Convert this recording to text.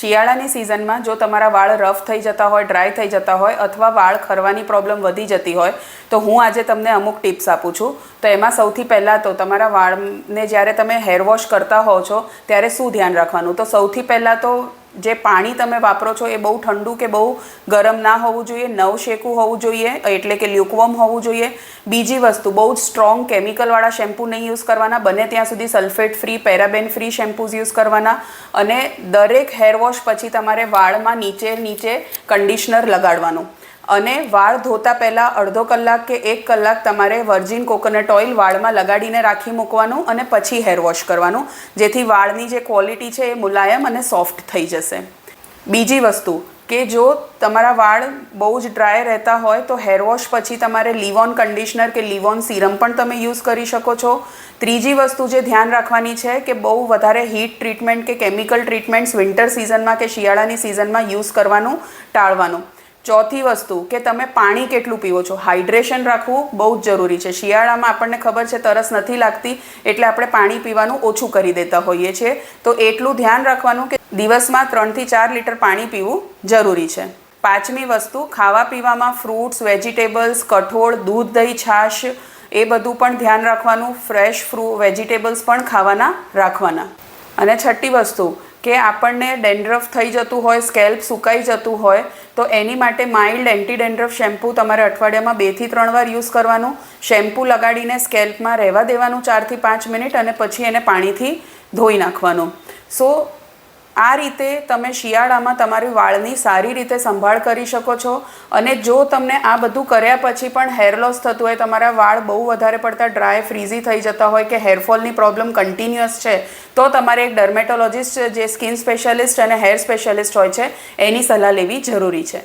શિયાળાની સિઝનમાં જો તમારા વાળ રફ થઈ જતા હોય, ડ્રાય થઈ જતા હોય અથવા વાળ ખરવાની પ્રોબ્લેમ વધી જતી હોય તો હું આજે તમને અમુક ટિપ્સ આપું છું. તો એમાં સૌથી પહેલાં તો તમારા વાળને જ્યારે તમે હેર વોશ કરતા હોવ છો ત્યારે શું ધ્યાન રાખવાનું? તો સૌથી પહેલાં તો જે પાણી તમે વાપરો છો એ બહુ ઠંડુ કે બહુ ગરમ ના હોવું જોઈએ, નવશેકું હોવું જોઈએ, એટલે કે લ્યુકવોર્મ હોવું જોઈએ. બીજી વસ્તુ, બહુ જ સ્ટ્રોંગ કેમિકલવાળા શેમ્પૂ નહીં યુઝ કરવાના, બને ત્યાં સુધી સલ્ફેટ ફ્રી, પેરાબેન ફ્રી શેમ્પૂઝ યુઝ કરવાના. અને દરેક હેર વોશ પછી તમારે વાળમાં નીચે કન્ડિશનર લગાડવાનું. અને વાળ ધોતા પહેલાં અડધો કલાક કે 1 કલાક તમારે વર્જિન કોકોનટ ઓઇલ વાળમાં લગાડીને રાખી મૂકવાનું અને પછી હેર વોશ કરવાનું, જેથી વાળની જે ક્વોલિટી છે એ મુલાયમ અને સોફ્ટ થઈ જશે. બીજી વસ્તુ કે જો તમારા વાળ બહુ જ ડ્રાય રહેતા હોય તો હેર વોશ પછી તમારે લીવોન કન્ડિશનર કે લીવોન સિરમ પણ તમે યુઝ કરી શકો છો. ત્રીજી વસ્તુ જે ધ્યાન રાખવાની છે કે બહુ વધારે હીટ ટ્રીટમેન્ટ કે કેમિકલ ટ્રીટમેન્ટ્સ વિન્ટર સિઝનમાં કે શિયાળાની સિઝનમાં યુઝ કરવાનું ટાળવાનું. ચોથી વસ્તુ કે તમે પાણી કેટલું પીવો છો, હાઇડ્રેશન રાખવું બહુ જ જરૂરી છે. શિયાળામાં આપણને ખબર છે તરસ નથી લાગતી એટલે આપણે પાણી પીવાનું ઓછું કરી દેતા હોઈએ છીએ. તો એટલું ધ્યાન રાખવાનું કે દિવસમાં 3 થી 4 લીટર પાણી પીવું જરૂરી છે. પાંચમી વસ્તુ, ખાવા પીવામાં ફ્રૂટ્સ, વેજીટેબલ્સ, કઠોળ, દૂધ, દહીં, છાશ એ બધું પણ ધ્યાન રાખવાનું. ફ્રેશ વેજીટેબલ્સ પણ ખાવાના રાખવાના. અને છઠ્ઠી વસ્તુ કે આપણને ડેન્ડ્રફ થઈ જતું હોય, સ્કેલ્પ સુકાઈ જતું હોય તો એની માટે માઇલ્ડ એન્ટી ડેન્ડ્રફ શેમ્પૂ તમારે અઠવાડિયામાં 2 થી 3 વાર યુઝ કરવાનું. શેમ્પૂ લગાડીને સ્કેલ્પમાં રહેવા દેવાનું 4 થી 5 મિનિટ અને પછી એને પાણીથી ધોઈ નાખવાનું. સો આ રીતે તમે શિયાળામાં તમારી વાળની સારી રીતે સંભાળ કરી શકો છો. અને જો તમને આ બધું કર્યા પછી પણ હેર લોસ થતું હોય, તમારા વાળ બહુ વધારે પડતા ડ્રાય ફ્રીઝી થઈ જતા હોય કે હેરફોલની પ્રોબ્લેમ કન્ટિન્યુઅસ છે તો તમારે એક ડર્મેટોલોજિસ્ટ જે સ્કિન સ્પેશિયાલિસ્ટ અને હેર સ્પેશિયાલિસ્ટ હોય છે એની સલાહ લેવી જરૂરી છે.